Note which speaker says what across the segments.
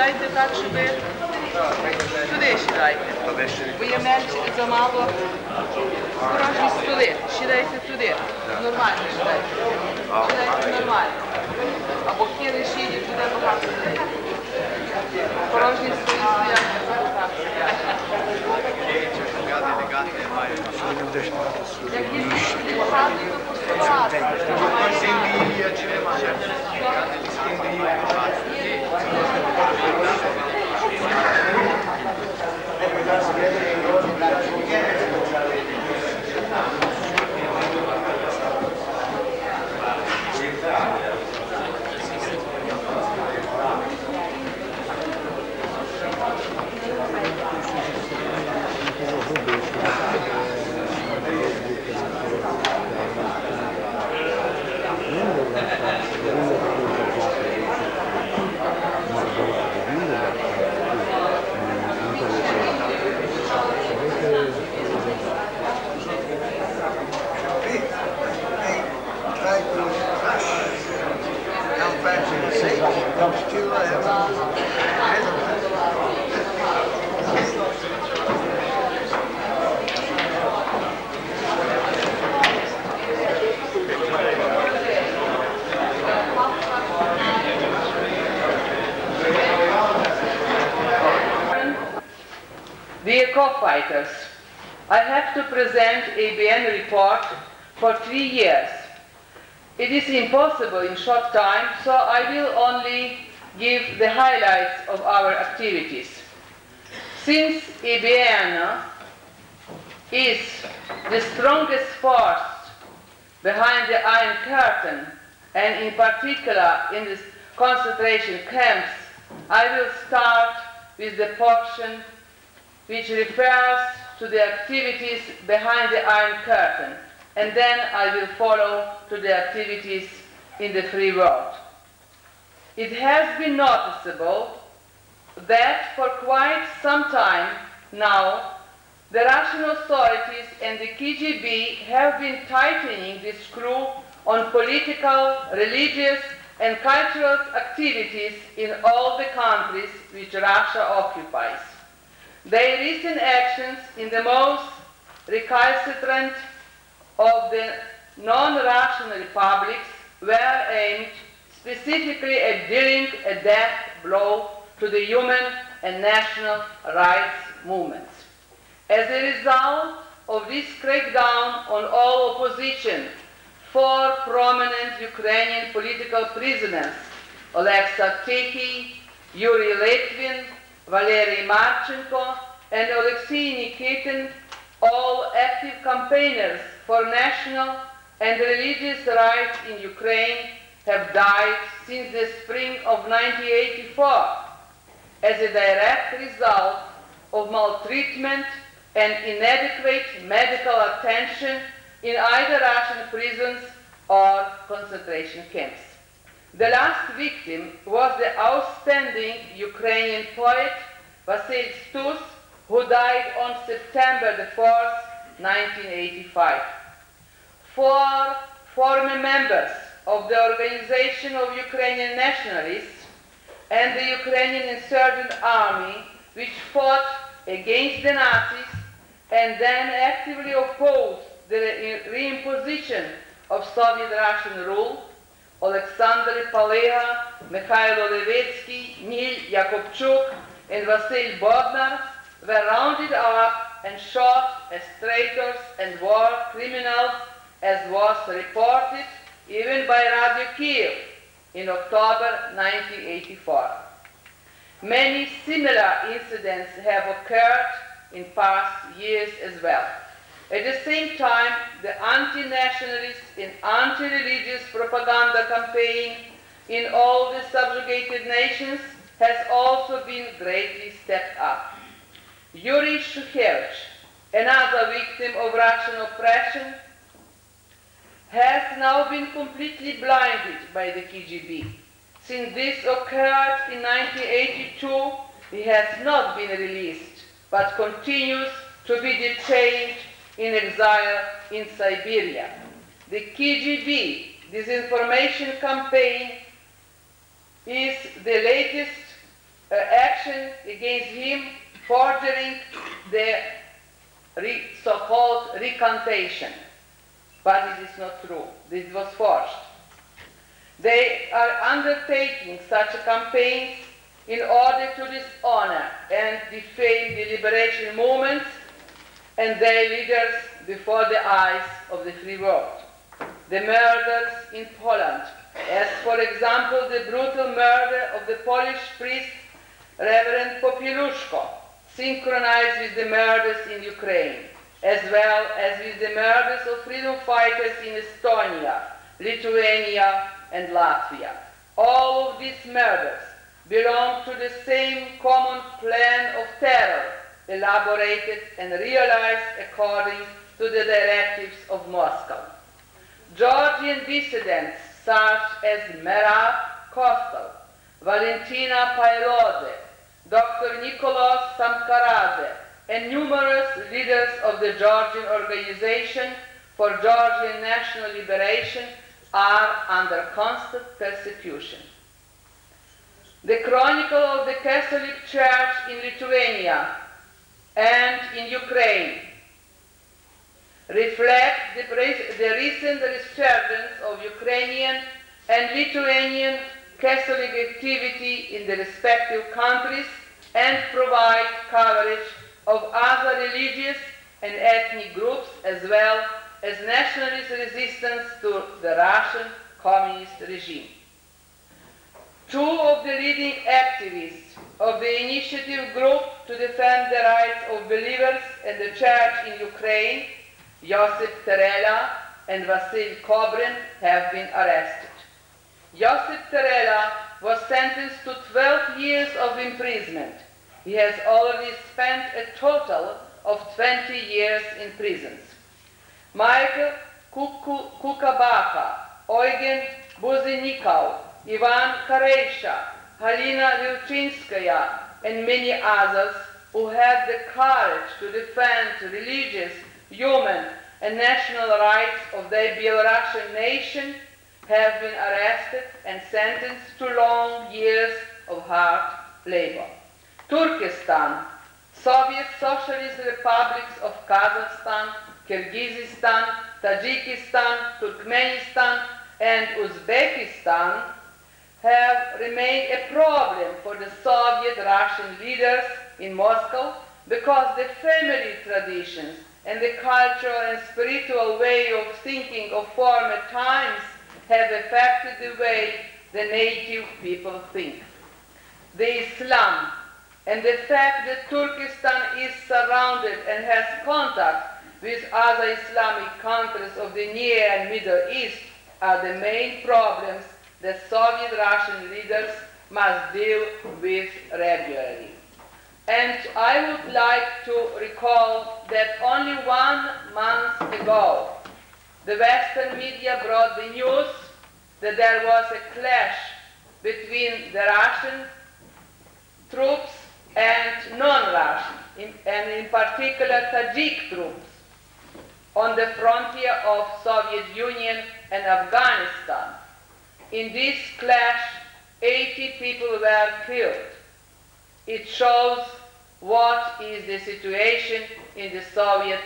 Speaker 1: Сідайте так, щоб туди сідайте. Бо є менше, замало порожні столи. Сідайте туди. Нормально сідайте. Сідайте нормально. Або кіли шиї, туди багато людей. Порожні столи стоять, так стоять. Як є люди багато, то багато. Dear co-fighters, I have to present ABN report for 3 years. It is impossible in short time, so I will only give the highlights of our activities. Since ABN is the strongest force behind the Iron Curtain, and in particular in the concentration camps, I will start with the portion which refers to the activities behind the Iron Curtain, and then I will follow to the activities in the free world. It has been noticeable that for quite some time now, the Russian authorities and the KGB have been tightening the screw on political, religious, and cultural activities in all the countries which Russia occupies. Their recent actions in the most recalcitrant of the non-Russian republics were aimed specifically at dealing a death blow to the human and national rights movements. As a result of this crackdown on all opposition, 4 prominent Ukrainian political prisoners, Oleksiy Tikhy, Yuri Litvin, Valery Marchenko, and Alexei Nikitin, all active campaigners for national and religious rights in Ukraine, have died since the spring of 1984 as a direct result of maltreatment and inadequate medical attention in either Russian prisons or concentration camps. The last victim was the outstanding Ukrainian poet Vasyl Stus, who died on September the 4th, 1985. 4 former members of the Organization of Ukrainian Nationalists and the Ukrainian Insurgent Army, which fought against the Nazis and then actively opposed the reimposition of Soviet Russian rule, Alexander Paleha, Mikhailo Levetsky, Nil Yakubchuk, and Vasyl Bodnar were rounded up and shot as traitors and war criminals, as was reported even by Radio Kiev in October 1984. Many similar incidents have occurred in past years as well. At the same time, the anti-nationalist and anti-religious propaganda campaign in all the subjugated nations has also been greatly stepped up. Yuri Shukhevich, another victim of Russian oppression, has now been completely blinded by the KGB. Since this occurred in 1982, he has not been released, but continues to be detained in exile in Siberia. The KGB disinformation campaign is the latest action against him, forging the so-called recantation. But it is not true. This was forged. They are undertaking such campaigns in order to dishonor and defame the liberation movements and their leaders before the eyes of the free world. The murders in Poland, as for example the brutal murder of the Polish priest Reverend Popieluszko, synchronized with the murders in Ukraine, as well as with the murders of freedom fighters in Estonia, Lithuania, and Latvia. All of these murders belong to the same common plan of terror, elaborated and realized according to the directives of Moscow. Georgian dissidents such as Merab Kostel, Valentina Pailodze, Dr. Nicholas Samkaradze, and numerous leaders of the Georgian Organization for Georgian National Liberation are under constant persecution. The Chronicle of the Catholic Church in Lithuania and in Ukraine reflect the recent resurgence of Ukrainian and Lithuanian Catholic activity in the respective countries and provide coverage of other religious and ethnic groups as well as nationalist resistance to the Russian communist regime. Two of the leading activists of the initiative group to defend the rights of believers and the church in Ukraine, Josip Terela and Vasil Kobrin, have been arrested. Josip Terela was sentenced to 12 years of imprisonment. He has already spent a total of 20 years in prisons. Michael Kukabaka, Eugen Buzinikov, Ivan Kareisha, Halina Vilchinskaya, and many others who had the courage to defend religious, human, and national rights of their Belarusian nation have been arrested and sentenced to long years of hard labor. Turkestan, Soviet Socialist Republics of Kazakhstan, Kyrgyzstan, Tajikistan, Turkmenistan, and Uzbekistan have remained a problem for the Soviet Russian leaders in Moscow because the family traditions and the cultural and spiritual way of thinking of former times have affected the way the native people think. The Islam and the fact that Turkestan is surrounded and has contact with other Islamic countries of the Near and Middle East are the main problems that Soviet Russian leaders must deal with regularly. And I would like to recall that only 1 month ago, the Western media brought the news that there was a clash between the Russian troops and non-Russian, and in particular Tajik troops, on the frontier of Soviet Union and Afghanistan. In this clash, 80 people were killed. It shows what is the situation in the Soviet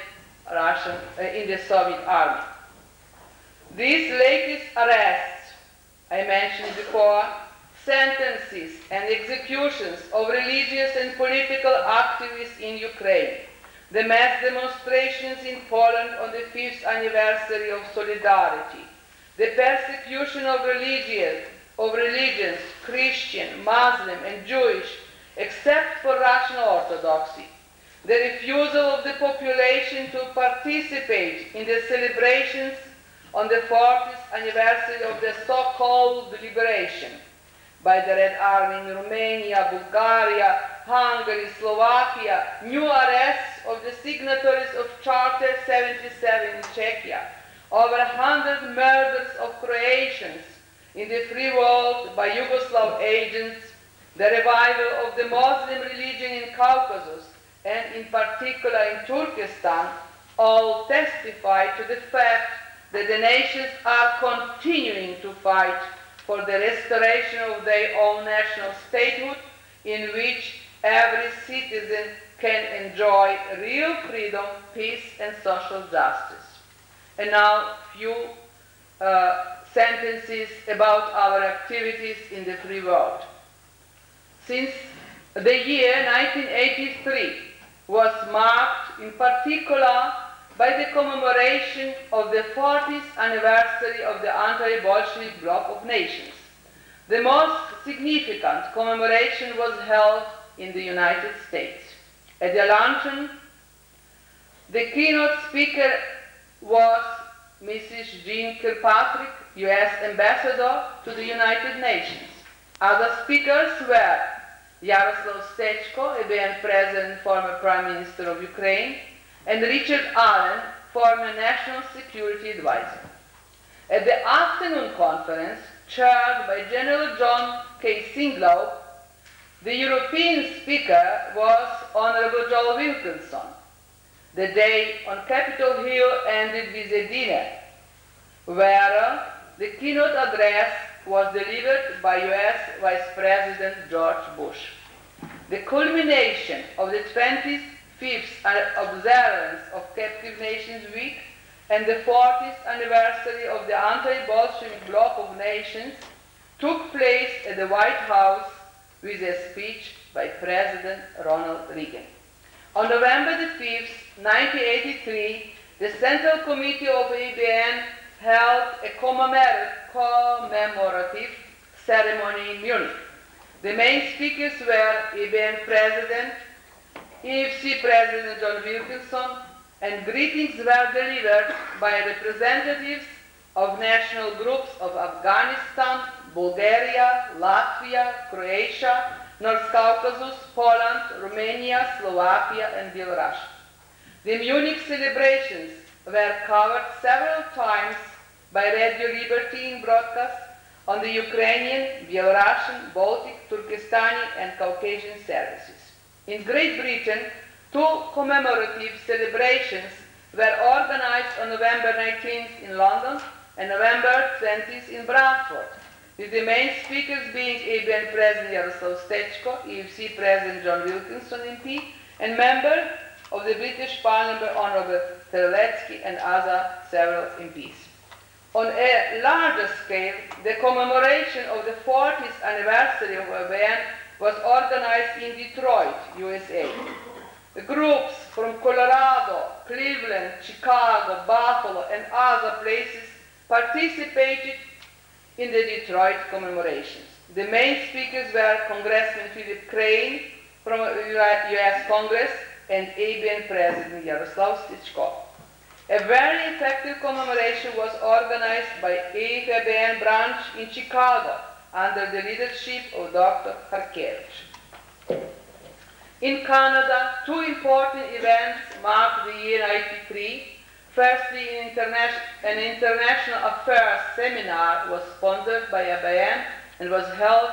Speaker 1: army. These latest arrests, I mentioned before, sentences and executions of religious and political activists in Ukraine, the mass demonstrations in Poland on the 5th anniversary of Solidarity, the persecution of religions, Christian, Muslim, and Jewish, except for Russian Orthodoxy, the refusal of the population to participate in the celebrations on the 40th anniversary of the so-called liberation by the Red Army in Romania, Bulgaria, Hungary, Slovakia, new arrests of the signatories of Charter 77 in Czechia, over 100 murders of Croatians in the free world by Yugoslav agents, the revival of the Muslim religion in Caucasus, and in particular in Turkestan, all testify to the fact that the nations are continuing to fight for the restoration of their own national statehood in which every citizen can enjoy real freedom, peace, and social justice. And now, few sentences about our activities in the free world. Since the year 1983 was marked in particular by the commemoration of the 40th anniversary of the anti-Bolshevik Bloc of Nations. The most significant commemoration was held in the United States. At the luncheon, the keynote speaker was Mrs. Jean Kirkpatrick, U.S. Ambassador to the United Nations. Other speakers were Yaroslav Stechko, ABN President and former Prime Minister of Ukraine, and Richard Allen, former National Security Advisor. At the afternoon conference, chaired by General John K. Singlaw, the European speaker was Honorable Joel Wilkinson. The day on Capitol Hill ended with a dinner, where the keynote address was delivered by U.S. Vice President George Bush. The culmination of the 25th observance of Captive Nations Week and the 40th anniversary of the anti-Bolshevik Bloc of Nations took place at the White House with a speech by President Ronald Reagan. On November the 5th, 1983, the Central Committee of ABN held a commemorative ceremony in Munich. The main speakers were ABN President, EFC President John Wilkinson, and greetings were delivered by representatives of national groups of Afghanistan, Bulgaria, Latvia, Croatia, North Caucasus, Poland, Romania, Slovakia, and Belarus. The Munich celebrations were covered several times by Radio Liberty in broadcast on the Ukrainian, Belarusian, Baltic, Turkestani, and Caucasian services. In Great Britain, two commemorative celebrations were organized on November 19th in London and November 20th in Bradford, with the main speakers being ABN President Yaroslav Stechko, EFC President John Wilkinson MP, and member of the British Parliament Honorable Terlecki and other several MPs. On a larger scale, the commemoration of the 40th anniversary of ABN was organized in Detroit, USA. The groups from Colorado, Cleveland, Chicago, Buffalo, and other places participated in the Detroit commemorations. The main speakers were Congressman Philip Crane from U.S. Congress and ABN President Yaroslav Stechko. A very effective commemoration was organized by ABN branch in Chicago under the leadership of Dr. Harkevich. In Canada, two important events marked the year 1993. Firstly, an international affairs seminar was sponsored by ABN and was held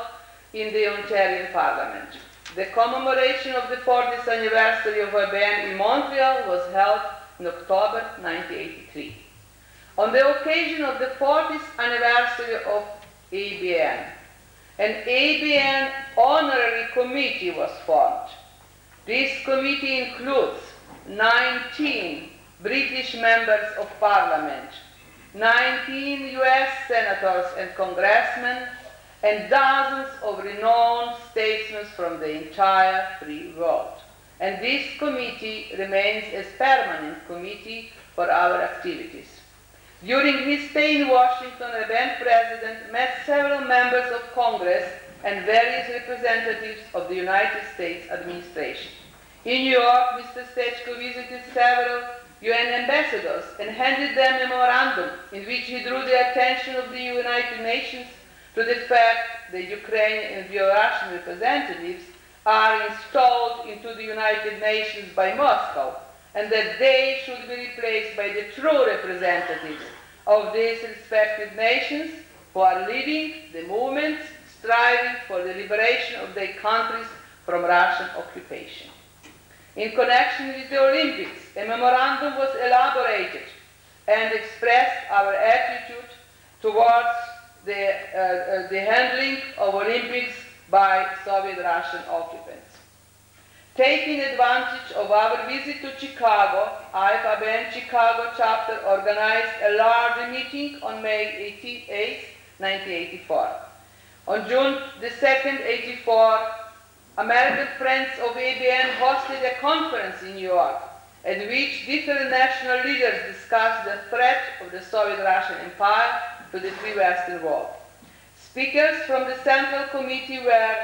Speaker 1: in the Ontarian Parliament. The commemoration of the 40th anniversary of ABN in Montreal was held in October 1983. On the occasion of the 40th anniversary of ABN, an ABN honorary committee was formed. This committee includes 19 British members of parliament, 19 US senators and congressmen, and dozens of renowned statesmen from the entire free world. And this committee remains as permanent committee for our activities. During his stay in Washington, the ABN president met several members of Congress and various representatives of the United States administration. In New York, Mr. Stechko visited several UN ambassadors and handed them a memorandum in which he drew the attention of the United Nations to the fact that Ukrainian and Belarusian representatives are installed into the United Nations by Moscow, and that they should be replaced by the true representatives of these respective nations who are leading the movements striving for the liberation of their countries from Russian occupation. In connection with the Olympics, a memorandum was elaborated and expressed our attitude towards the handling of Olympics by Soviet Russian occupants. Taking advantage of our visit to Chicago, ABN Chicago chapter organized a large meeting on May 8, 1984. On June the 2nd, 1984, American Friends of ABN hosted a conference in New York at which different national leaders discussed the threat of the Soviet Russian Empire to the free Western world. Speakers from the Central Committee were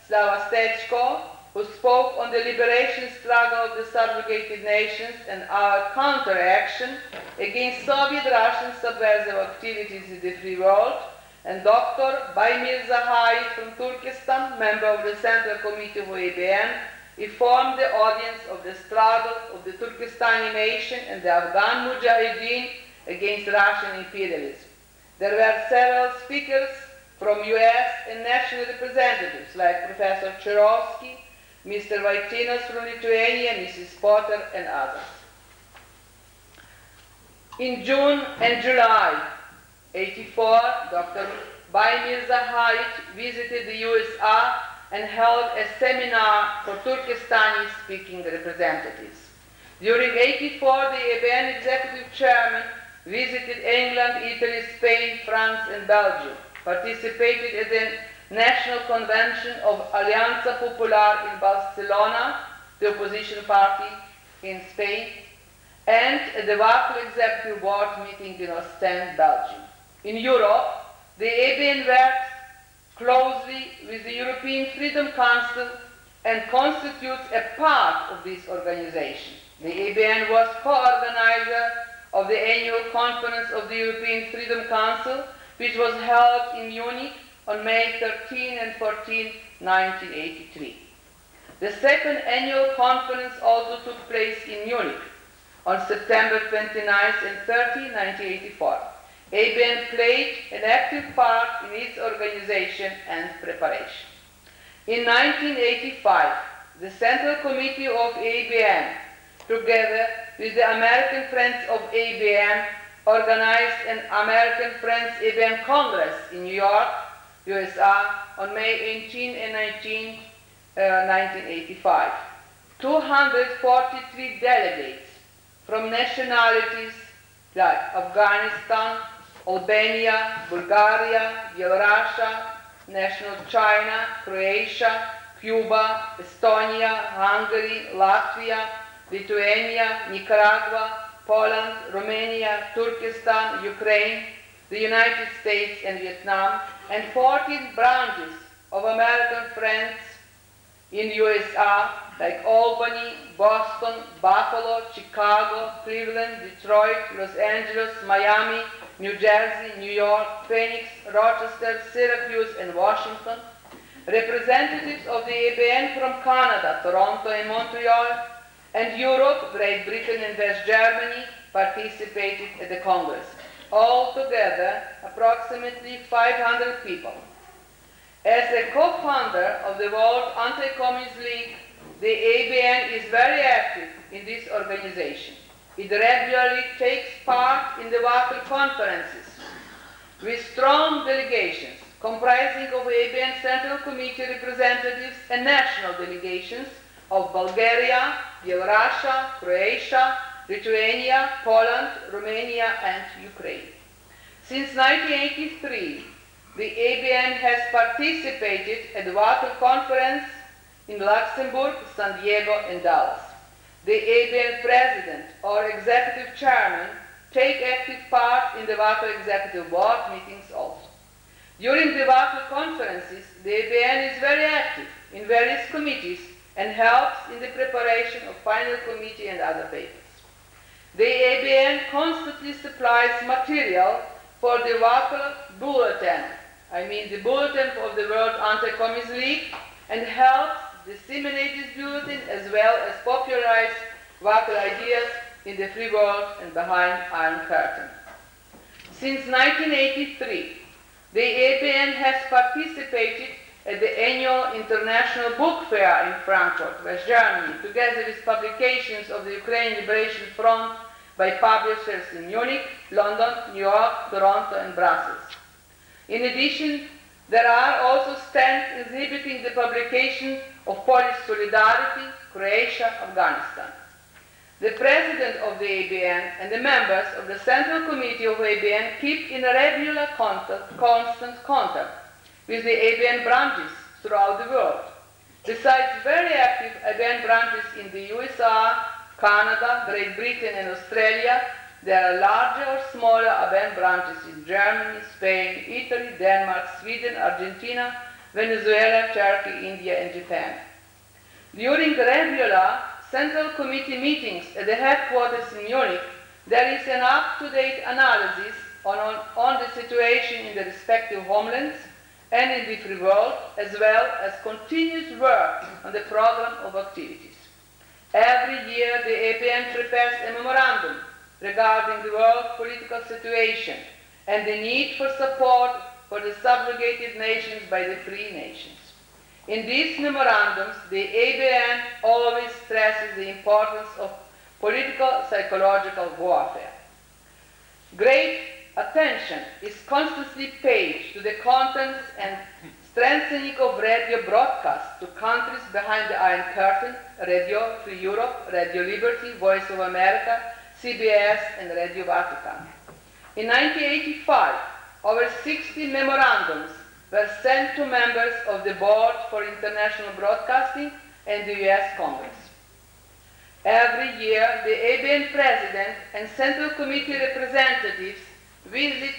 Speaker 1: Slava Stechko, who spoke on the liberation struggle of the subjugated nations and our counteraction against Soviet Russian subversive activities in the free world, and Dr. Baymir Zahai from Turkestan, member of the Central Committee of ABN, informed the audience of the struggle of the Turkestani nation and the Afghan Mujahideen against Russian imperialism. There were several speakers from US and national representatives like Professor Cherovsky, Mr. Vaitinas from Lithuania, Mrs. Potter, and others. In June and July 1984, Dr. Baymir Zahai visited the USA and held a seminar for Turkestani-speaking representatives. During 1984, the ABN executive chairman visited England, Italy, Spain, France, and Belgium, participated at the National Convention of Alianza Popular in Barcelona, the opposition party in Spain, and at the Waffle Executive Board meeting in Ostend, Belgium. In Europe, the ABN works closely with the European Freedom Council and constitutes a part of this organization. The ABN was co-organizer of the annual conference of the European Freedom Council, which was held in Munich on May 13 and 14, 1983. The second annual conference also took place in Munich on September 29 and 30, 1984. ABN played an active part in its organization and preparation. In 1985, the Central Committee of ABN, together with the American Friends of ABN, organized an American Friends ABN Congress in New York, USA, on May 18 and 19, 1985. 243 delegates from nationalities like Afghanistan, Albania, Bulgaria, Belarus, national China, Croatia, Cuba, Estonia, Hungary, Latvia, Lithuania, Nicaragua, Poland, Romania, Turkestan, Ukraine, the United States and Vietnam, and 14 branches of American Friends in USA like Albany, Boston, Buffalo, Chicago, Cleveland, Detroit, Los Angeles, Miami, New Jersey, New York, Phoenix, Rochester, Syracuse, and Washington. Representatives of the ABN from Canada, Toronto, and Montreal, and Europe, Great Britain, and West Germany participated at the Congress. Altogether, approximately 500 people. As a co-founder of the World Anti-Communist League, the ABN is very active in this organization. It regularly takes part in the Waffle conferences with strong delegations comprising of ABN Central Committee representatives and national delegations of Bulgaria, Belarus, Croatia, Lithuania, Poland, Romania, and Ukraine. Since 1983, the ABN has participated at the Waffle Conference in Luxembourg, San Diego, and Dallas. The ABN President or Executive Chairman take active part in the Waffle Executive Board meetings also. During the Waffle conferences, the ABN is very active in various committees and helps in the preparation of final committee and other papers. The ABN constantly supplies material for the Waffle Bulletin, the Bulletin of the World Anti-Communist League, and helps disseminate this bulletin as well as popularize Waffle ideas in the free world and behind Iron Curtain. Since 1983, the ABN has participated at the annual International Book Fair in Frankfurt, West Germany, together with publications of the Ukraine Liberation Front by publishers in Munich, London, New York, Toronto, and Brussels. In addition, There are also stands exhibiting the publication of Polish Solidarity, Croatia, Afghanistan. The president of the ABN and the members of the Central Committee of ABN keep in a regular constant contact with the ABN branches throughout the world. Besides very active ABN branches in the USA, Canada, Great Britain and Australia, there are larger or smaller ABN branches in Germany, Spain, Italy, Denmark, Sweden, Argentina, Venezuela, Turkey, India and Japan. During regular Central Committee meetings at the headquarters in Munich, there is an up-to-date analysis on the situation in the respective homelands and in the free world, as well as continuous work on the program of activities. Every year, the ABN prepares a memorandum regarding the world political situation and the need for support for the subjugated nations by the free nations. In these memorandums, the ABN always stresses the importance of political psychological warfare. Great attention is constantly paid to the contents and strengthening of radio broadcasts to countries behind the Iron Curtain, Radio Free Europe, Radio Liberty, Voice of America, CBS, and Radio Vatican. In 1985, over 60 memorandums were sent to members of the Board for International Broadcasting and the U.S. Congress. Every year, the ABN President and Central Committee representatives visit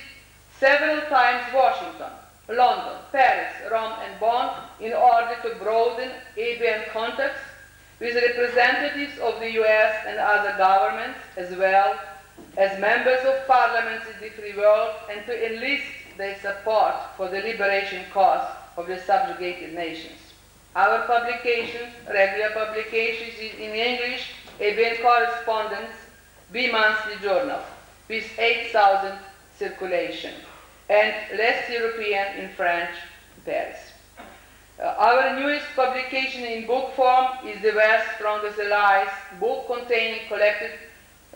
Speaker 1: several times Washington, London, Paris, Rome, and Bonn in order to broaden ABN contacts with representatives of the U.S. and other governments, as well as members of parliaments in the free world, and to enlist their support for the liberation cause of the subjugated nations. Our publications, regular publications in English, ABN Correspondence, bi-monthly journal, with 8,000 circulation, and less European in French, Paris. Our newest publication in book form is The West's Strongest Allies, book containing collected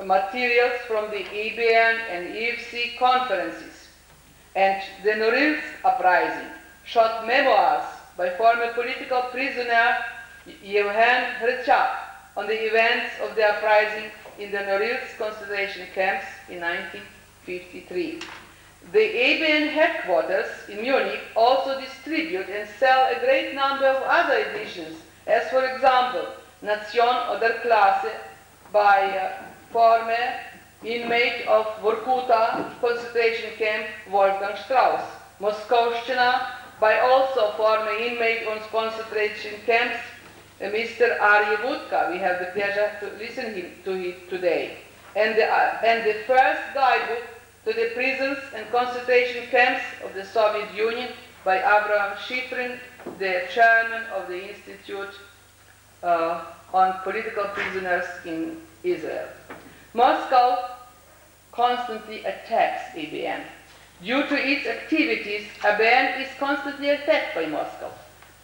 Speaker 1: materials from the ABN and EFC conferences, and the Norilsk Uprising, short memoirs by former political prisoner Yevhen Hrychak on the events of the uprising in the Norilsk concentration camps in 1953. The ABN headquarters in Munich also distribute and sell a great number of other editions, as for example, Nation oder Klasse by former inmate of Vorkuta concentration camp Wolfgang Strauss, Moskovщина by also former inmate on concentration camps Mr. Arye Budka. We have the pleasure to listen to him today. And the first guidebook to the prisons and concentration camps of the Soviet Union by Abraham Shifrin, the chairman of the Institute on Political Prisoners in Israel. Moscow constantly attacks ABN. Due to its activities, ABN is constantly attacked by Moscow.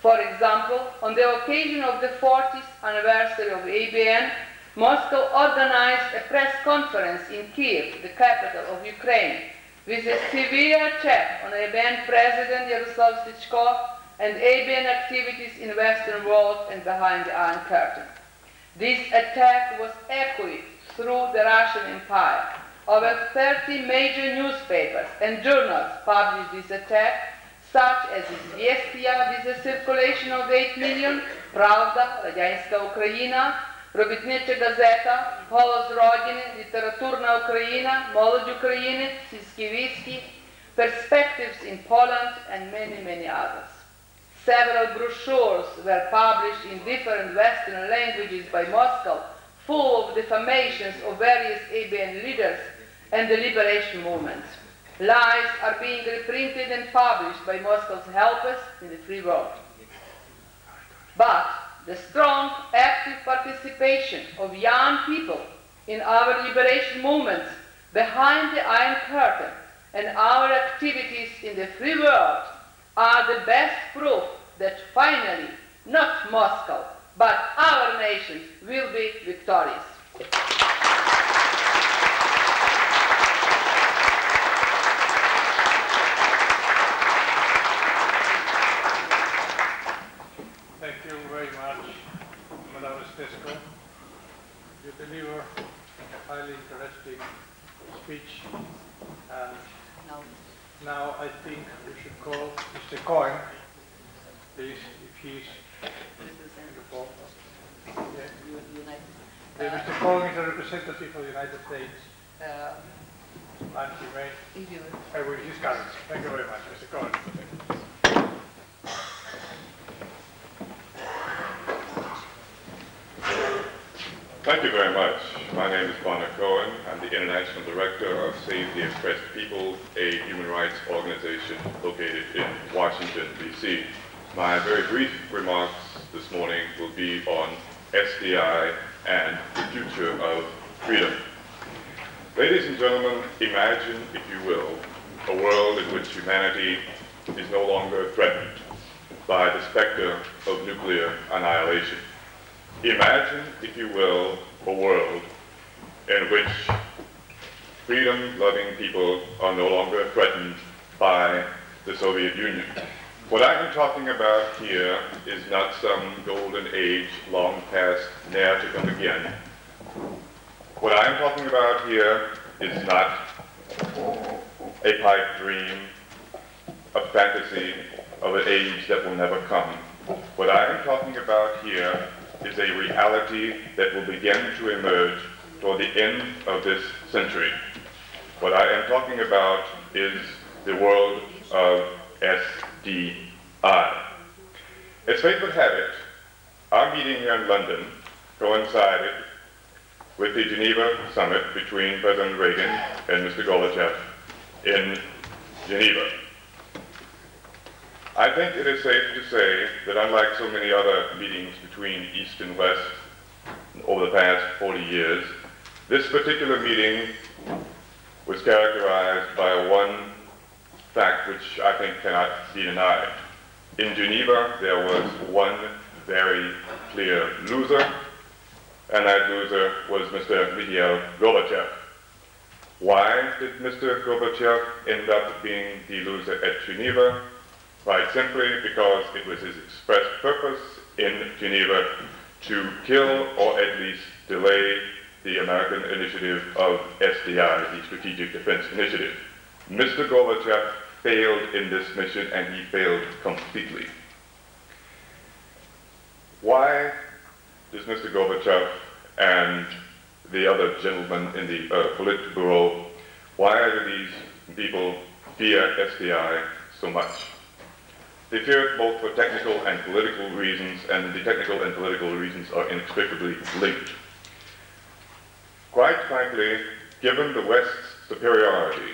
Speaker 1: For example, on the occasion of the 40th anniversary of ABN, Moscow organized a press conference in Kiev, the capital of Ukraine, with a severe attack on ABN President Yaroslav Stichko and ABN activities in the Western world and behind the Iron Curtain. This attack was echoed through the Russian Empire. Over 30 major newspapers and journals published this attack, such as Известия with a circulation of 8 million, Правда, Радянська Україна, Робітнича газета, Голос Родини, Літературна Україна, Молодь України, Сільські вісті, Perspectives in Poland, and many, many others. Several brochures were published in different Western languages by Moscow, full of defamations of various ABN leaders and the liberation movements. Lies are being reprinted and published by Moscow's helpers in the free world. But the strong, active participation of young people in our liberation movements behind the Iron Curtain and our activities in the free world are the best proof that finally, not Moscow, but our nations will be victorious.
Speaker 2: speech. And now I think we should call Mr. Cohen, please, if he's in the phone. Yeah. Mr. Cohen is a representative of the United States. And he may. He's coming. Thank you very much, Mr. Cohen.
Speaker 3: Thank you very much. My name is Bonner Cohen. I'm the International Director of Save the Oppressed People, a human rights organization located in Washington, D.C. My very brief remarks this morning will be on SDI and the future of freedom. Ladies and gentlemen, imagine, if you will, a world in which humanity is no longer threatened by the specter of nuclear annihilation. Imagine, if you will, a world in which freedom-loving people are no longer threatened by the Soviet Union. What I am talking about here is not some golden age long past, ne'er to come again. What I am talking about here is not a pipe dream, a fantasy of an age that will never come. What I am talking about here is a reality that will begin to emerge toward the end of this century. What I am talking about is the world of SDI. As fate would have it, our meeting here in London coincided with the Geneva summit between President Reagan and Mr. Gorbachev in Geneva. I think it is safe to say that unlike so many other meetings between East and West over the past 40 years, this particular meeting was characterized by one fact which I think cannot be denied. In Geneva, there was one very clear loser, and that loser was Mr. Mikhail Gorbachev. Why did Mr. Gorbachev end up being the loser at Geneva? Quite simply because it was his express purpose in Geneva to kill or at least delay the American initiative of SDI, the Strategic Defense Initiative. Mr. Gorbachev failed in this mission, and he failed completely. Why does Mr. Gorbachev and the other gentlemen in the Politburo, why do these people fear SDI so much? They fear it both for technical and political reasons, and the technical and political reasons are inextricably linked. Quite frankly, given the West's superiority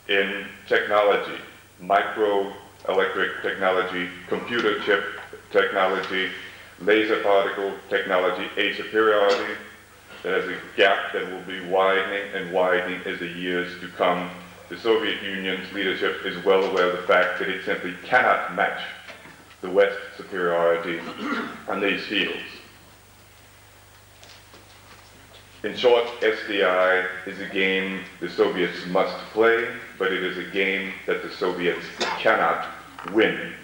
Speaker 3: in technology, microelectric technology, computer chip technology, laser particle technology, a superiority that has a gap that will be widening and widening as the years to come. The Soviet Union's leadership is well aware of the fact that it simply cannot match the West's superiority on these fields. In short, SDI is a game the Soviets must play, but it is a game that the Soviets cannot win.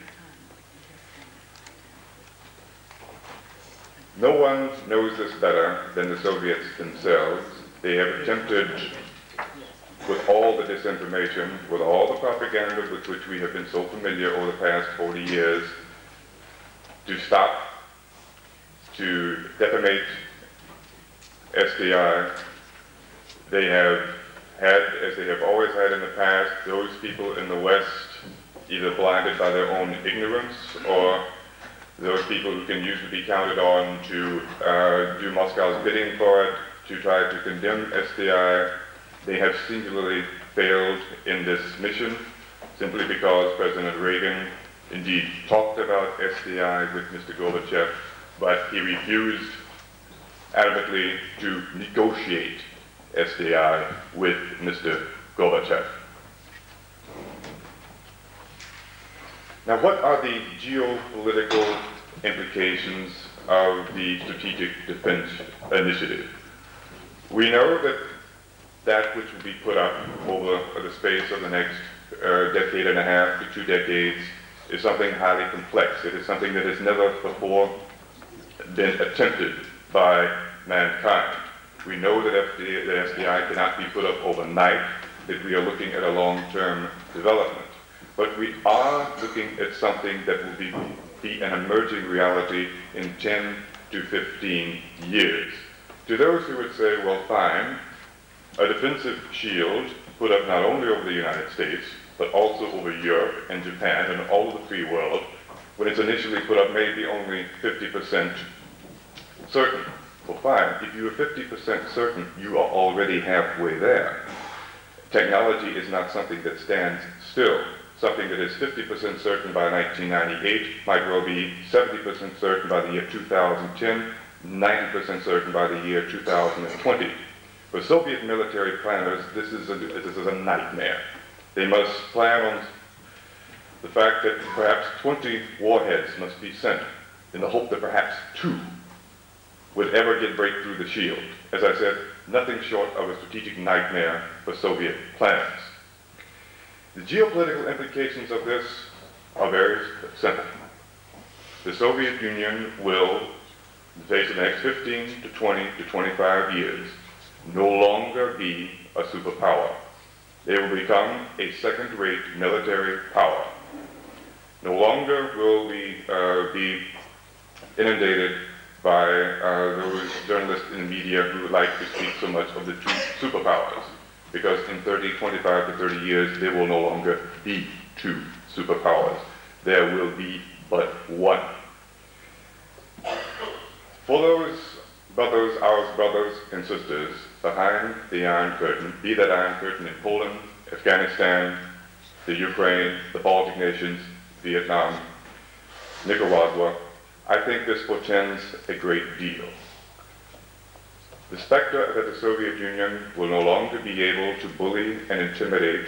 Speaker 3: No one knows this better than the Soviets themselves. They have attempted, with all the disinformation, with all the propaganda with which we have been so familiar over the past 40 years, to stop, to defamate SDI. They have had, as they have always had in the past, those people in the West either blinded by their own ignorance or those people who can usually be counted on to do Moscow's bidding for it, to try to condemn SDI. They have singularly failed in this mission simply because President Reagan indeed talked about SDI with Mr. Gorbachev, but he refused adamantly to negotiate SDI with Mr. Gorbachev. Now, what are the geopolitical implications of the Strategic Defense Initiative? We know that which will be put up over the space of the next decade and a half to 2 decades is something highly complex. It is something that has never before been attempted by mankind. We know that the SDI cannot be put up overnight, that we are looking at a long-term development. But we are looking at something that will be an emerging reality in 10 to 15 years. To those who would say, well, fine, a defensive shield put up not only over the United States, but also over Europe and Japan and all of the free world, when it's initially put up maybe only 50% certain. Well, fine, if you are 50% certain, you are already halfway there. Technology is not something that stands still. Something that is 50% certain by 1998 might well be 70% certain by the year 2010, 90% certain by the year 2020. For Soviet military planners, this is a nightmare. They must plan on the fact that perhaps 20 warheads must be sent in the hope that perhaps 2 would ever break through the shield. As I said, nothing short of a strategic nightmare for Soviet planners. The geopolitical implications of this are very simple. The Soviet Union will, in the face of the next 15 to 20 to 25 years, no longer be a superpower. They will become a second-rate military power. No longer will we be inundated by those journalists in the media who would like to speak so much of the two superpowers, because in 25 to 30 years, there will no longer be 2 superpowers. There will be but one. For those brothers, our brothers and sisters behind the Iron Curtain, be that Iron Curtain in Poland, Afghanistan, the Ukraine, the Baltic nations, Vietnam, Nicaragua, I think this portends a great deal. The specter that the Soviet Union will no longer be able to bully and intimidate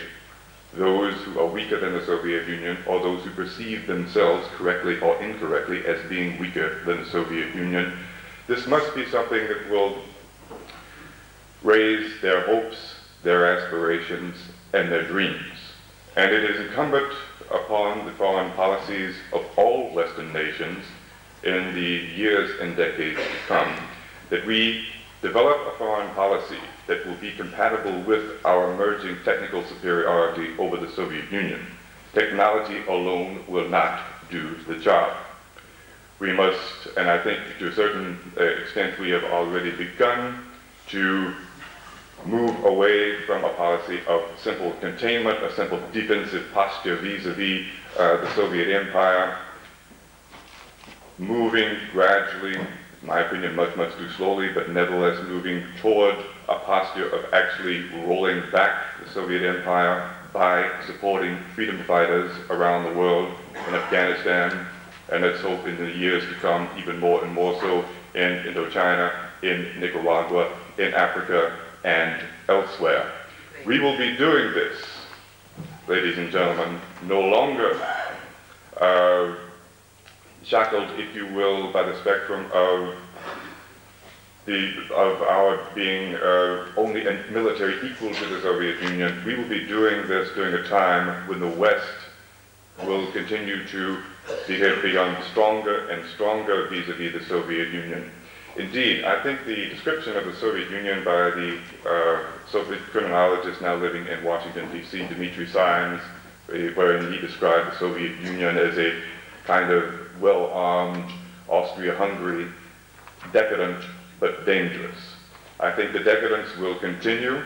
Speaker 3: those who are weaker than the Soviet Union, or those who perceive themselves correctly or incorrectly as being weaker than the Soviet Union. This must be something that will raise their hopes, their aspirations, and their dreams. And it is incumbent upon the foreign policies of all Western nations in the years and decades to come that we develop a foreign policy that will be compatible with our emerging technical superiority over the Soviet Union. Technology alone will not do the job. We must, and I think to a certain extent we have already begun to move away from a policy of simple containment, a simple defensive posture vis-a-vis the Soviet Empire, moving gradually, in my opinion, much too slowly, but nevertheless moving toward a posture of actually rolling back the Soviet Empire by supporting freedom fighters around the world, in Afghanistan, and let's hope in the years to come even more and more so in Indochina, in Nicaragua, in Africa, and elsewhere. We will be doing this, ladies and gentlemen, no longer shackled, if you will, by the spectrum of our being only a military equal to the Soviet Union. We will be doing this during a time when the West will continue to become stronger and stronger vis-a-vis the Soviet Union. Indeed, I think the description of the Soviet Union by the Soviet criminologist now living in Washington, D.C., Dmitry Symes, wherein he described the Soviet Union as a kind of well-armed Austria-Hungary, decadent but dangerous. I think the decadence will continue.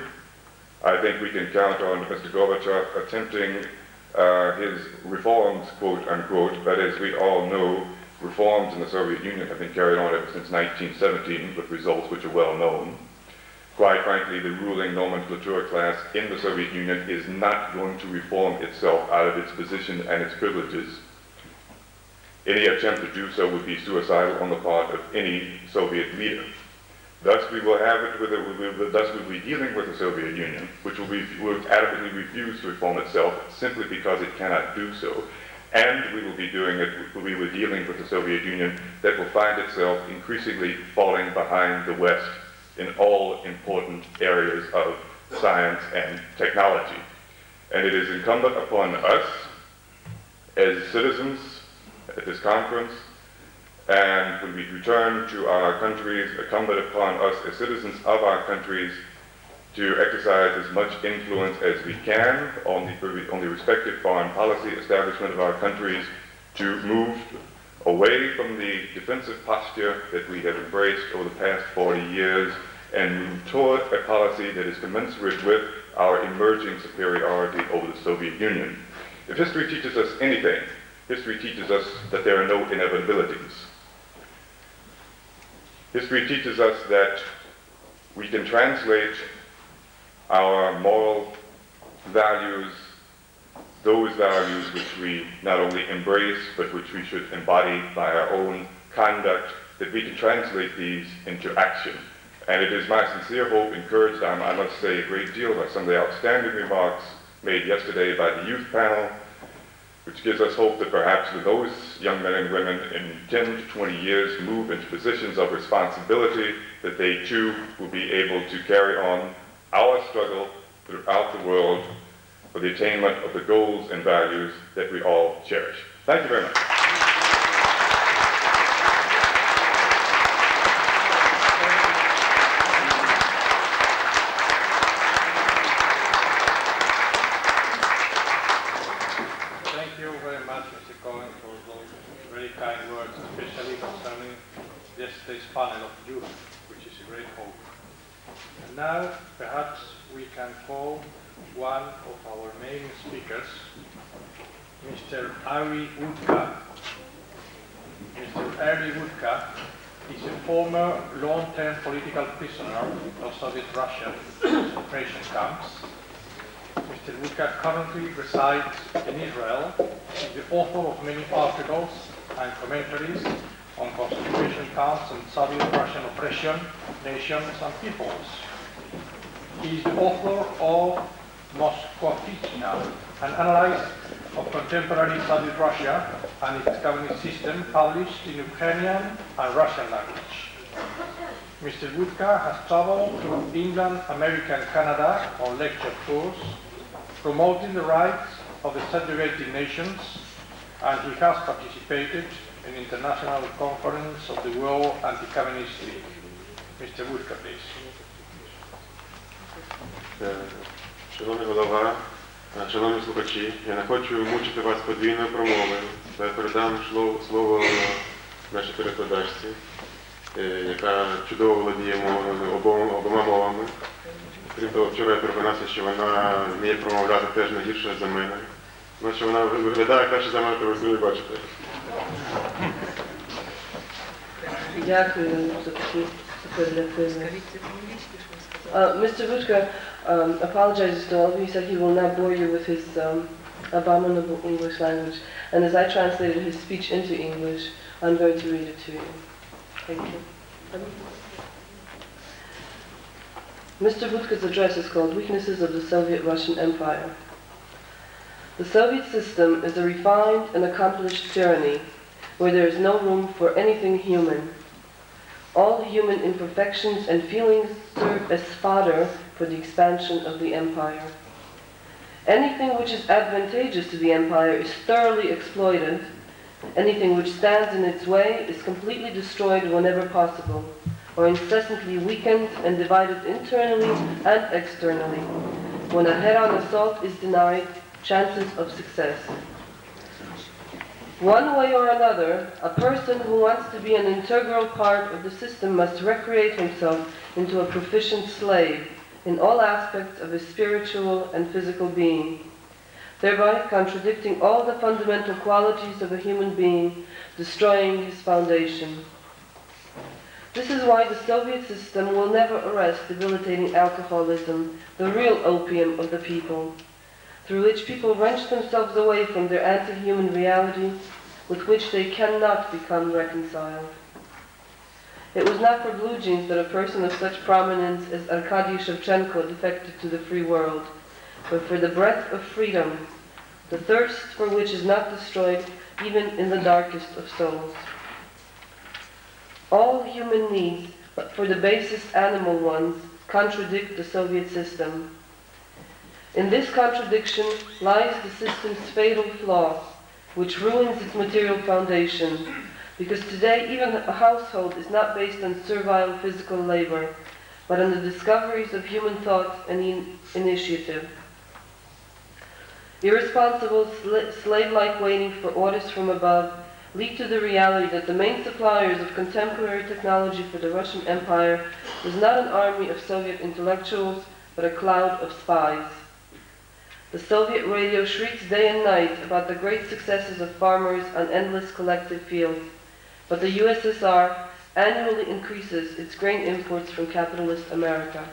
Speaker 3: I think we can count on Mr. Gorbachev attempting his reforms, quote unquote, but as we all know, reforms in the Soviet Union have been carried on ever since 1917 with results which are well known. Quite frankly, the ruling nomenclature class in the Soviet Union is not going to reform itself out of its position and its privileges. Any attempt to do so would be suicidal on the part of any Soviet leader. Thus we will have it thus we will be dealing with the Soviet Union, which will adamantly refuse to reform itself simply because it cannot do so. And we will be dealing with the Soviet Union that will find itself increasingly falling behind the West in all important areas of science and technology. And it is incumbent upon us as citizens at this conference, and when we return to our countries, incumbent upon us as citizens of our countries to exercise as much influence as we can on the respective foreign policy establishment of our countries, to move away from the defensive posture that we have embraced over the past 40 years and move toward a policy that is commensurate with our emerging superiority over the Soviet Union. If history teaches us anything, history teaches us that there are no inevitabilities. History teaches us that we can translate our moral values, those values which we not only embrace, but which we should embody by our own conduct, that we can translate these into action. And it is my sincere hope, encouraged, I must say, a great deal by some of the outstanding remarks made yesterday by the youth panel, which gives us hope that perhaps with those young men and women in 10 to 20 years move into positions of responsibility, that they too will be able to carry on our struggle throughout the world for the attainment of the goals and values that we all cherish. Thank you very much.
Speaker 2: Thank you very much, Mr. Cohen, for those very kind words, especially concerning yesterday's panel of youth, which is a great hope. And now, perhaps we can call one of our main speakers, Mr. Ari Woodka. Mr. Ari Woodka is a former long-term political prisoner of Soviet Russian concentration camps. Mr. Woodka currently resides in Israel, is the author of many articles and commentaries on concentration camps and Soviet Russian oppression, nations and peoples. He is the author of Moskovitchina, an analysis of contemporary Soviet Russia and its communist system, published in Ukrainian and Russian language. Mr. Woodka has traveled to England, America and Canada on lecture tours, promoting the rights of the subjugated nations, and he has participated in International Conference of the World Anti-Communist League. Mr. Woodka, please.
Speaker 4: Шановний голова, шановні слухачі, я не хочу мучити вас подвійною промовою, та передам слово нашій перекладачці, яка чудово володіє обома мовами. Крім того, вчора я переконався, що вона вміє промовляти теж не гірше за мене. Ну, що вона виглядає краще за мене, то ви собі бачите.
Speaker 1: Дякую за такі суперлятивні. Mr. Woodka apologizes to all of you. He said he will not bore you with his abominable English language. And as I translated his speech into English, I'm going to read it to you. Thank you. Mr. Woodka's address is called Weaknesses of the Soviet Russian Empire. The Soviet system is a refined and accomplished tyranny where there is no room for anything human. All human imperfections and feelings serve as fodder for the expansion of the empire. Anything which is advantageous to the empire is thoroughly exploited. Anything which stands in its way is completely destroyed whenever possible, or incessantly weakened and divided internally and externally. When a head-on assault is denied, chances of success. One way or another, a person who wants to be an integral part of the system must recreate himself into a proficient slave in all aspects of his spiritual and physical being, thereby contradicting all the fundamental qualities of a human being, destroying his foundation. This is why the Soviet system will never arrest debilitating alcoholism, the real opium of the people, through which people wrench themselves away from their anti-human reality, with which they cannot become reconciled. It was not for blue jeans that a person of such prominence as Arkady Shevchenko defected to the free world, but for the breath of freedom, the thirst for which is not destroyed even in the darkest of souls. All human needs, but for the basest animal ones, contradict the Soviet system. In this contradiction lies the system's fatal flaw, which ruins its material foundation,
Speaker 5: because today even a household is not based on servile physical labor, but on the discoveries of human thought and initiative. Irresponsible, slave-like waiting for orders from above lead to the reality that the main suppliers of contemporary technology for the Russian Empire was not an army of Soviet intellectuals, but a cloud of spies. The Soviet radio shrieks day and night about the great successes of farmers on endless collective fields, but the USSR annually increases its grain imports from capitalist America.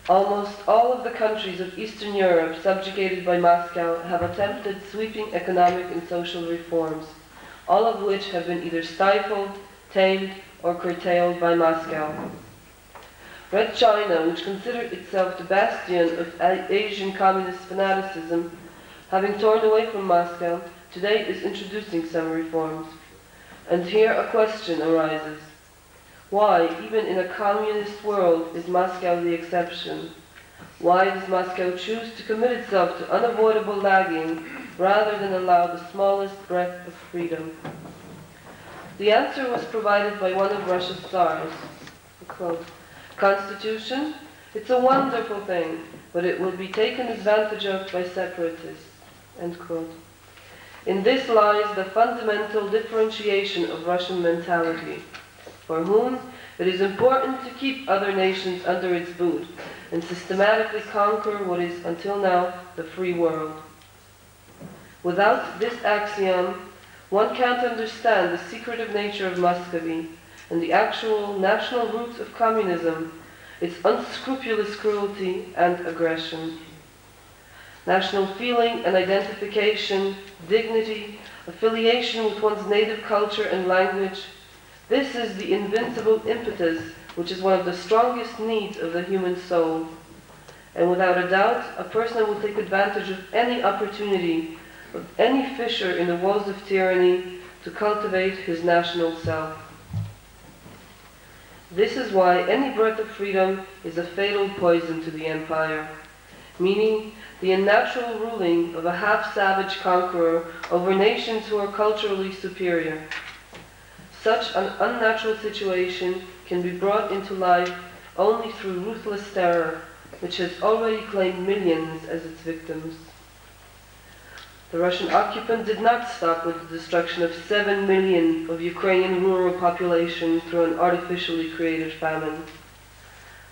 Speaker 5: Almost all of the countries of Eastern Europe subjugated by Moscow have attempted sweeping economic and social reforms, all of which have been either stifled, tamed, or curtailed by Moscow. Red China, which considered itself the bastion of Asian communist fanaticism, having torn away from Moscow, today is introducing some reforms. And here a question arises. Why, even in a communist world, is Moscow the exception? Why does Moscow choose to commit itself to unavoidable lagging rather than allow the smallest breath of freedom? The answer was provided by one of Russia's tsars. Quote, "Constitution? It's a wonderful thing, but it will be taken advantage of by separatists." End quote. In this lies the fundamental differentiation of Russian mentality, for whom it is important to keep other nations under its boot and systematically conquer what is until now the free world. Without this axiom, one can't understand the secretive nature of Muscovy and the actual national roots of communism, its unscrupulous cruelty and aggression. National feeling and identification, dignity, affiliation with one's native culture and language, this is the invincible impetus which is one of the strongest needs of the human soul. And without a doubt, a person will take advantage of any opportunity, of any fissure in the walls of tyranny to cultivate his national self. This is why any breath of freedom is a fatal poison to the empire, meaning the unnatural ruling of a half-savage conqueror over nations who are culturally superior. Such an unnatural situation can be brought into life only through ruthless terror, which has already claimed millions as its victims. The Russian occupant did not stop with the destruction of 7 million of Ukrainian rural population through an artificially created famine.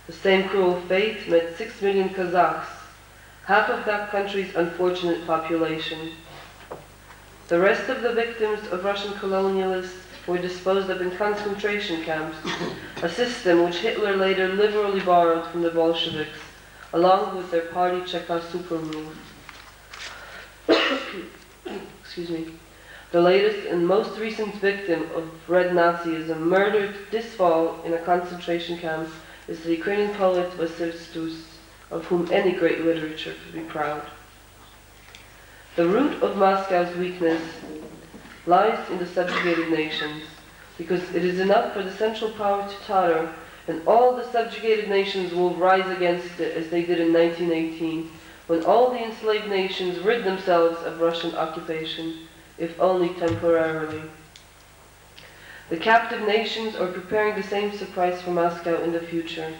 Speaker 5: The same cruel fate met 6 million Kazakhs, half of that country's unfortunate population. The rest of the victims of Russian colonialists were disposed of in concentration camps, a system which Hitler later liberally borrowed from the Bolsheviks, along with their party Cheka super rule. Excuse me. The latest and most recent victim of Red Nazism, murdered this fall in a concentration camp, is the Ukrainian poet Vasil Stus, of whom any great literature could be proud. The root of Moscow's weakness lies in the subjugated nations, because it is enough for the central power to totter, and all the subjugated nations will rise against it as they did in 1918, when all the enslaved nations rid themselves of Russian occupation, if only temporarily. The captive nations are preparing the same surprise for Moscow in the future,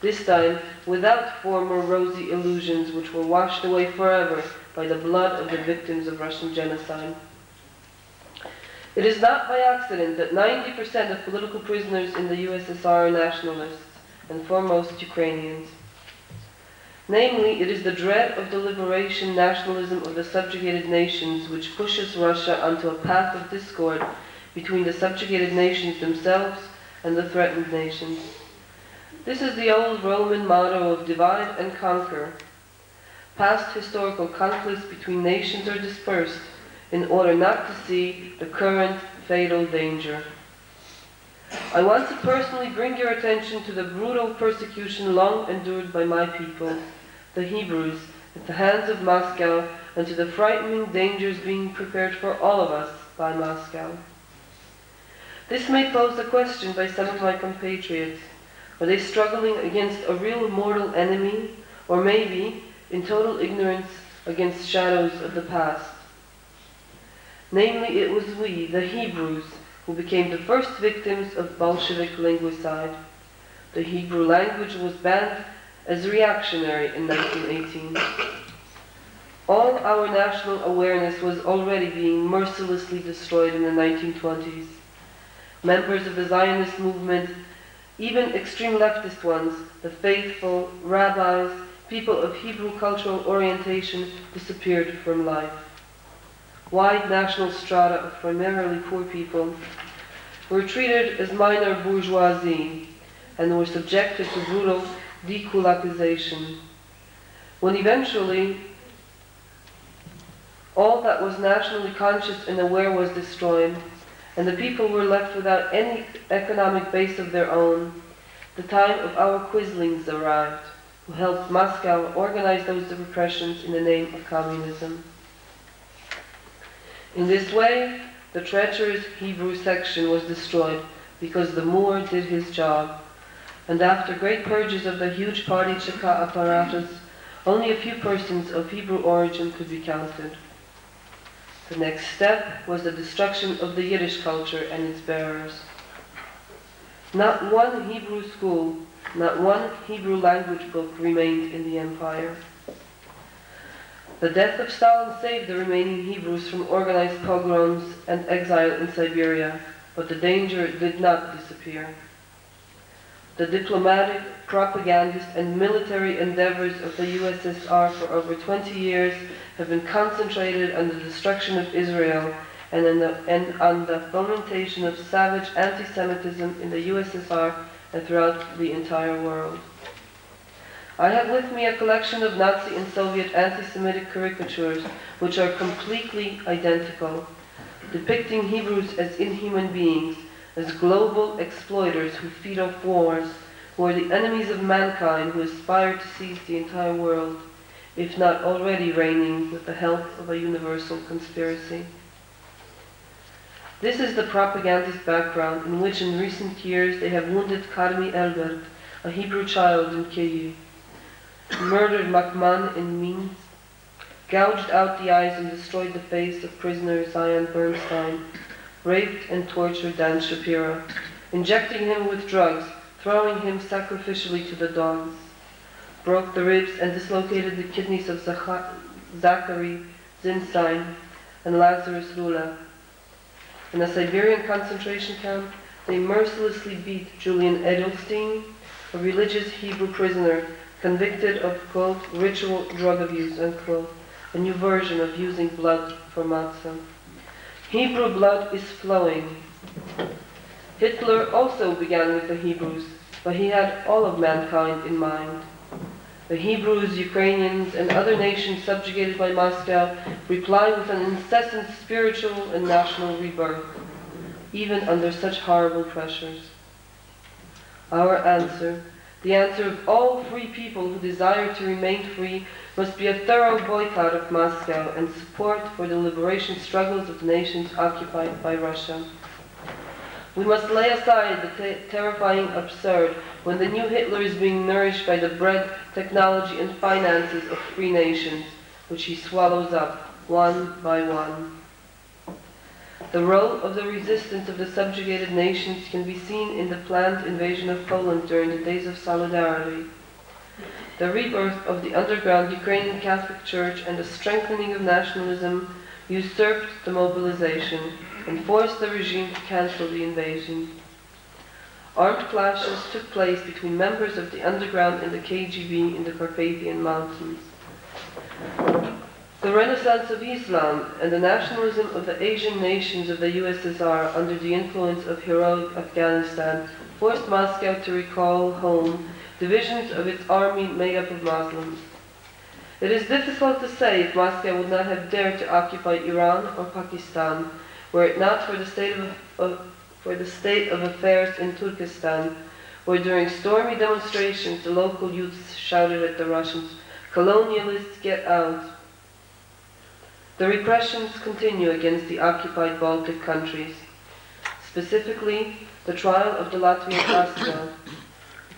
Speaker 5: this time without former rosy illusions which were washed away forever by the blood of the victims of Russian genocide. It is not by accident that 90% of political prisoners in the USSR are nationalists, and foremost Ukrainians. Namely, it is the dread of the liberation nationalism of the subjugated nations which pushes Russia onto a path of discord between the subjugated nations themselves and the threatened nations. This is the old Roman motto of divide and conquer. Past historical conflicts between nations are dispersed in order not to see the current fatal danger. I want to personally bring your attention to the brutal persecution long endured by my people, the Hebrews, at the hands of Moscow, and to the frightening dangers being prepared for all of us by Moscow. This may pose a question by some of my compatriots. Are they struggling against a real mortal enemy, or maybe, in total ignorance, against shadows of the past? Namely, it was we, the Hebrews, who became the first victims of Bolshevik linguicide. The Hebrew language was banned as reactionary in 1918. All our national awareness was already being mercilessly destroyed in the 1920s. Members of the Zionist movement, even extreme leftist ones, the faithful, rabbis, people of Hebrew cultural orientation disappeared from life. Wide national strata of primarily poor people were treated as minor bourgeoisie and were subjected to brutal dekulakization. When eventually all that was nationally conscious and aware was destroyed, and the people were left without any economic base of their own, the time of our quislings arrived, who helped Moscow organize those repressions in the name of communism. In this way, the treacherous Hebrew section was destroyed because the Moor did his job, and after great purges of the huge party Cheka apparatus, only a few persons of Hebrew origin could be counted. The next step was the destruction of the Yiddish culture and its bearers. Not one Hebrew school, not one Hebrew language book remained in the empire. The death of Stalin saved the remaining Hebrews from organized pogroms and exile in Siberia, but the danger did not disappear. The diplomatic, propagandist, and military endeavors of the USSR for over 20 years have been concentrated on the destruction of Israel and on the fomentation of savage anti-Semitism in the USSR and throughout the entire world. I have with me a collection of Nazi and Soviet anti-Semitic caricatures which are completely identical, depicting Hebrews as inhuman beings, as global exploiters who feed off wars, who are the enemies of mankind who aspire to seize the entire world, if not already reigning with the help of a universal conspiracy. This is the propagandist background in which in recent years they have wounded Karmi Elbert, a Hebrew child in Kyiv, murdered Makman in Minsk, gouged out the eyes and destroyed the face of prisoner Zion Bernstein, raped and tortured Dan Shapiro, injecting him with drugs, throwing him sacrificially to the dogs, broke the ribs and dislocated the kidneys of Zachary Zinstein and Lazarus Lula. In a Siberian concentration camp, they mercilessly beat Julian Edelstein, a religious Hebrew prisoner convicted of, quote, ritual drug abuse, unquote, a new version of using blood for matzah. Hebrew blood is flowing. Hitler also began with the Hebrews, but he had all of mankind in mind. The Hebrews, Ukrainians, and other nations subjugated by Moscow reply with an incessant spiritual and national rebirth, even under such horrible pressures. Our answer, the answer of all free people who desire to remain free, must be a thorough boycott of Moscow and support for the liberation struggles of the nations occupied by Russia. We must lay aside the terrifying absurd when the new Hitler is being nourished by the bread, technology, and finances of free nations, which he swallows up one by one. The role of the resistance of the subjugated nations can be seen in the planned invasion of Poland during the Days of Solidarity. The rebirth of the underground Ukrainian Catholic Church and the strengthening of nationalism usurped the mobilization and forced the regime to cancel the invasion. Armed clashes took place between members of the underground and the KGB in the Carpathian Mountains. The renaissance of Islam and the nationalism of the Asian nations of the USSR under the influence of heroic Afghanistan forced Moscow to recall home divisions of its army made up of Muslims. It is difficult to say if Moscow would not have dared to occupy Iran or Pakistan, were it not for the state of affairs in Turkestan, where during stormy demonstrations the local youths shouted at the Russians, "Colonialists, get out!" The repressions continue against the occupied Baltic countries, specifically the trial of the Latvian Pascal.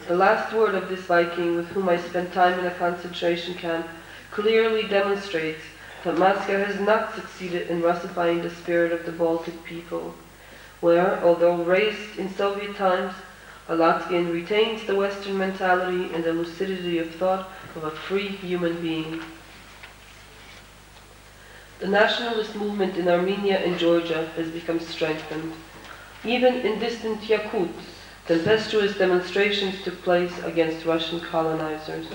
Speaker 5: The last word of this Viking, with whom I spent time in a concentration camp, clearly demonstrates that Moscow has not succeeded in Russifying the spirit of the Baltic people, where, although raised in Soviet times, a Latvian retains the Western mentality and the lucidity of thought of a free human being. The nationalist movement in Armenia and Georgia has become strengthened. Even in distant Yakut, tempestuous demonstrations took place against Russian colonizers.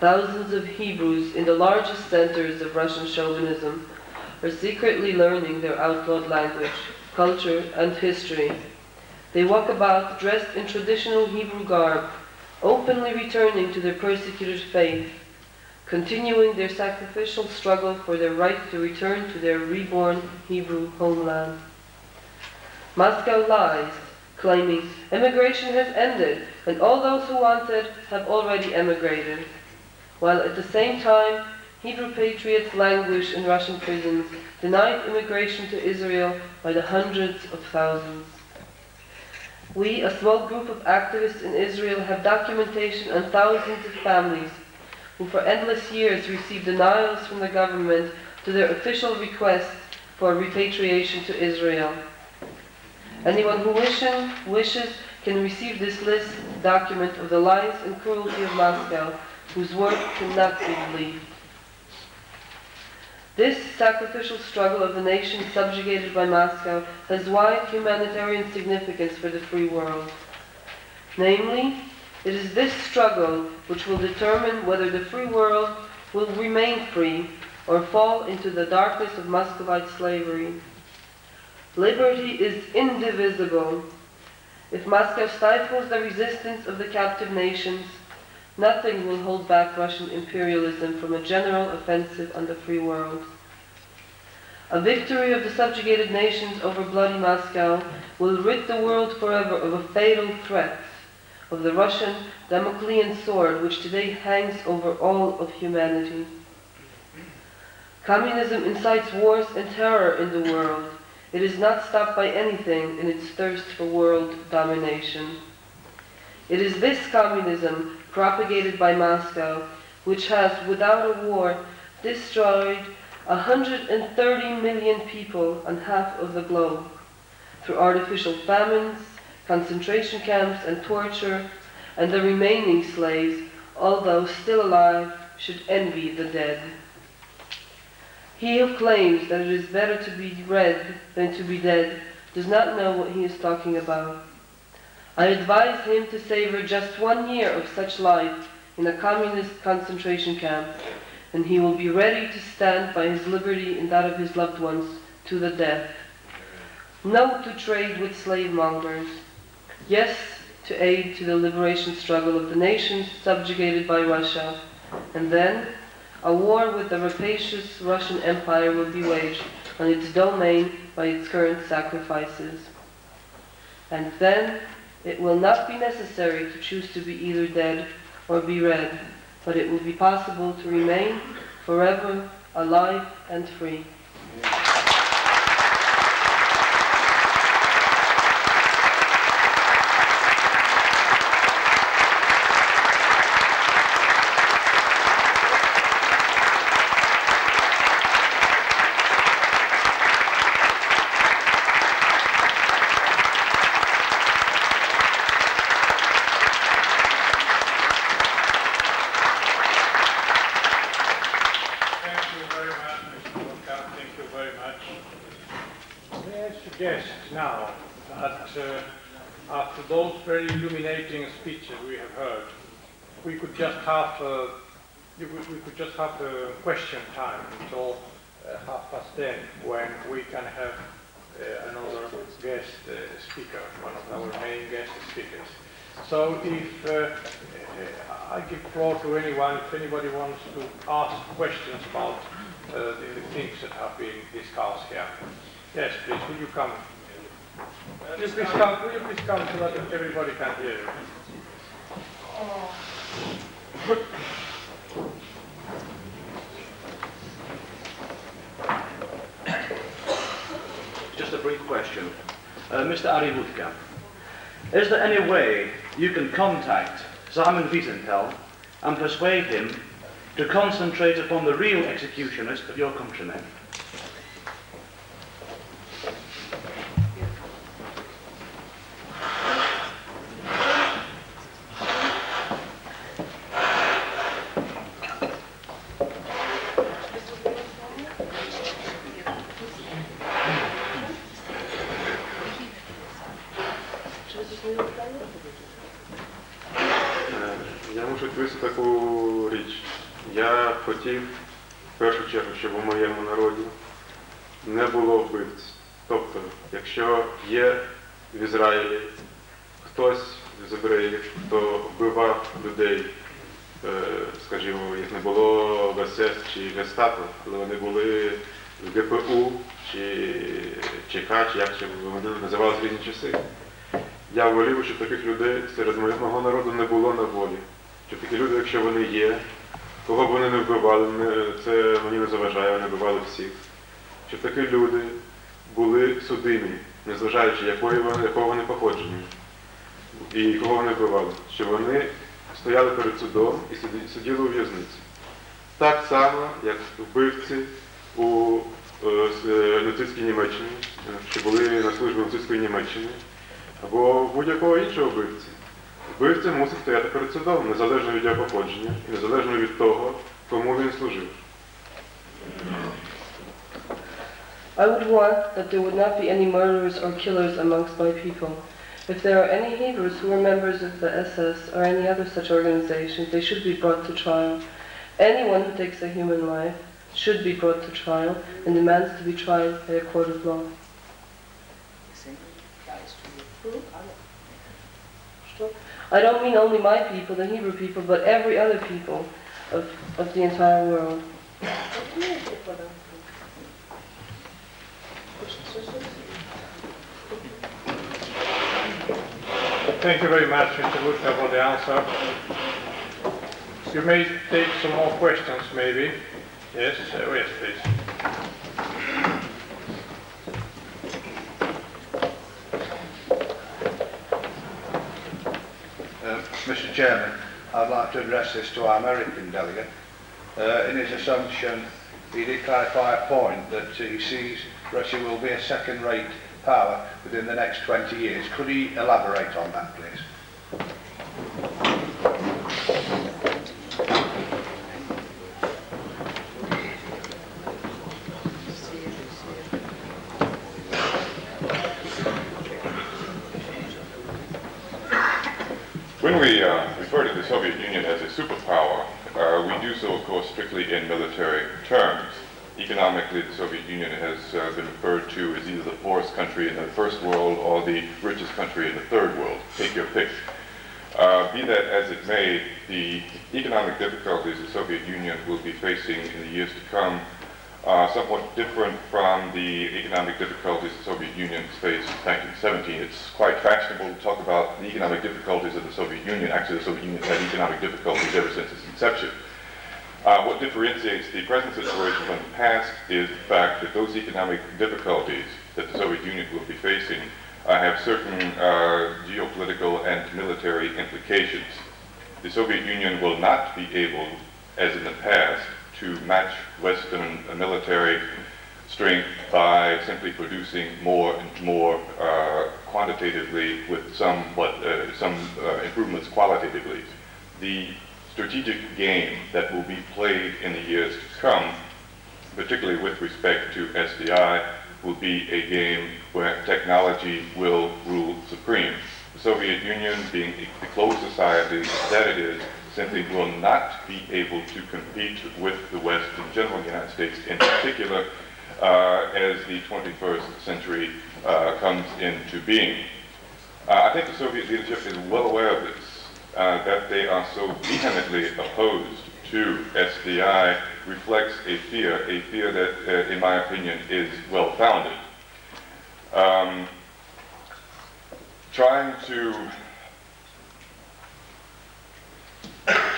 Speaker 5: Thousands of Hebrews in the largest centers of Russian chauvinism are secretly learning their outlawed language, culture, and history. They walk about dressed in traditional Hebrew garb, openly returning to their persecuted faith, continuing their sacrificial struggle for their right to return to their reborn Hebrew homeland. Moscow lies, claiming emigration has ended and all those who wanted have already emigrated, while at the same time Hebrew patriots languish in Russian prisons, denied immigration to Israel by the hundreds of thousands. We, a small group of activists in Israel, have documentation on thousands of families who for endless years received denials from the government to their official requests for repatriation to Israel. Anyone who wishes can receive this list document of the lies and cruelty of Moscow, whose word cannot be believed. This sacrificial struggle of the nation subjugated by Moscow has wide humanitarian significance for the free world. Namely, it is this struggle which will determine whether the free world will remain free or fall into the darkness of Muscovite slavery. Liberty is indivisible. If Moscow stifles the resistance of the captive nations, nothing will hold back Russian imperialism from a general offensive on the free world. A victory of the subjugated nations over bloody Moscow will rid the world forever of a fatal threat, of the Russian Damoclean sword which today hangs over all of humanity. Communism incites wars and terror in the world. It is not stopped by anything in its thirst for world domination. It is this communism, propagated by Moscow, which has, without a war, destroyed 130 million people on half of the globe, through artificial famines, concentration camps and torture, and the remaining slaves, although still alive, should envy the dead. He who claims that it is better to be red than to be dead does not know what he is talking about. I advise him to savor just 1 year of such life in a communist concentration camp, and he will be ready to stand by his liberty and that of his loved ones to the death. No to trade with slave mongers. Yes to aid to the liberation struggle of the nations subjugated by Russia. And then a war with the rapacious Russian Empire will be waged on its domain by its current sacrifices. And then it will not be necessary to choose to be either dead or be red, but it will be possible to remain forever alive and free.
Speaker 2: Now that after those very illuminating speeches we have heard, we could just have question time until 10:30, when we can have another guest speaker, one of our main guest speakers. So if I give floor to anyone, if anybody wants to ask questions about the things that have been discussed here. Yes, please, will you come? Will you please come so that everybody can hear you?
Speaker 6: Just a brief question. Mr. Arivutka, is there any way you can contact Simon Wiesenthal and persuade him to concentrate upon the real executionists of your countrymen.
Speaker 4: Я мушу відповісти таку річ. Я хотів, в першу чергу, щоб у моєму народі не було вбивць. Тобто, якщо є в Ізраїлі хтось з євреїв, хто вбивав людей, скажімо, їх не було в СС чи Гестапо, але вони були в ГПУ чи ЧК, чи як ще вони називалися в різні часи. Я волів, щоб таких людей серед мого народу не було на волі. Щоб такі люди, якщо вони є, кого б вони не вбивали, це мені не заважає, вони вбивали всіх. Щоб такі люди були судимі, незважаючи якого вони походження і кого вони вбивали. Щоб вони стояли перед судом і сиділи у в'язниці. Так само, як вбивці у нацистській Німеччині, що були на службі нацистської Німеччини, або будь-якого іншого вбивці. Вбивця мусить стояти перед судом, незалежно від його походження і незалежно від того, кому він служив.
Speaker 5: I would want that there would not be any murderers or killers amongst my people. If there are any Hebrews who are members of the SS or any other such organization, they should be brought to trial. Anyone who takes a human life should be brought to trial and demands to be tried by a court of law. I don't mean only my people, the Hebrew people, but every other people of the entire world.
Speaker 2: Thank you very much, Mr. Wutka, for the answer. You may take some more questions, maybe. Yes, yes, please.
Speaker 7: Mr. Chairman, I'd like to address this to our American delegate. In his assumption, he did clarify a point that he sees Russia will be a second-rate power within the next 20 years. Could he elaborate on that, please?
Speaker 3: When we refer to the Soviet Union as a superpower, we do so, of course, strictly in military terms. Economically, the Soviet Union has been referred to as either the poorest country in the first world or the richest country in the third world. Take your pick. Be that as it may, the economic difficulties the Soviet Union will be facing in the years to come are somewhat different from the economic difficulties the Soviet Union faced in 1917. It's quite fashionable to talk about the economic difficulties of the Soviet Union. Actually, the Soviet Union has had economic difficulties ever since its inception. What differentiates the present situation from the past is the fact that those economic difficulties that the Soviet Union will be facing have certain geopolitical and military implications. The Soviet Union will not be able, as in the past, to match Western military strength by simply producing more and more quantitatively with some improvements qualitatively. The strategic game that will be played in the years to come, particularly with respect to SDI, will be a game where technology will rule supreme. The Soviet Union, being the closed society that it is, simply will not be able to compete with the West in general, the United States in particular, as the 21st century comes into being. I think the Soviet leadership is well aware of this. That they are so vehemently opposed to SDI reflects a fear that, in my opinion, is well-founded. Trying to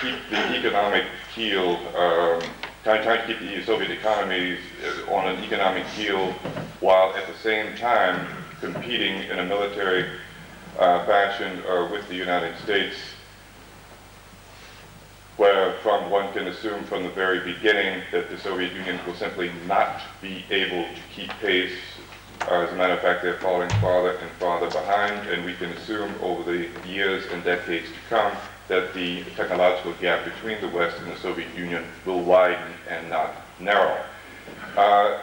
Speaker 3: keep the economic keel, trying to keep the Soviet economies on an economic keel while at the same time competing in a military fashion with the United States wherefrom one can assume from the very beginning that the Soviet Union will simply not be able to keep pace. As a matter of fact, they're falling farther and farther behind, and we can assume over the years and decades to come that the technological gap between the West and the Soviet Union will widen and not narrow.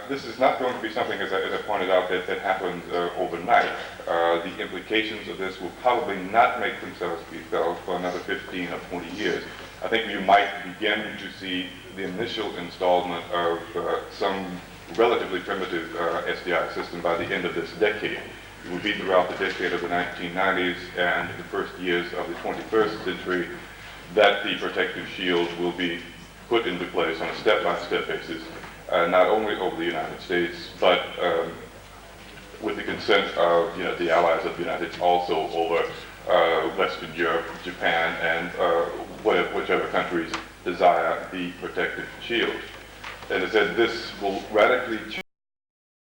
Speaker 3: This is not going to be something, as I pointed out, that happens overnight. The implications of this will probably not make themselves be felt for another 15 or 20 years. I think you might begin to see the initial installment of some relatively primitive SDI system by the end of this decade. It will be throughout the decade of the 1990s and the first years of the 21st century that the protective shield will be put into place on a step-by-step basis, not only over the United States, but with the consent of the allies of the United States, also over Western Europe, Japan, and whichever countries desire the protective shield. As I said, this will radically change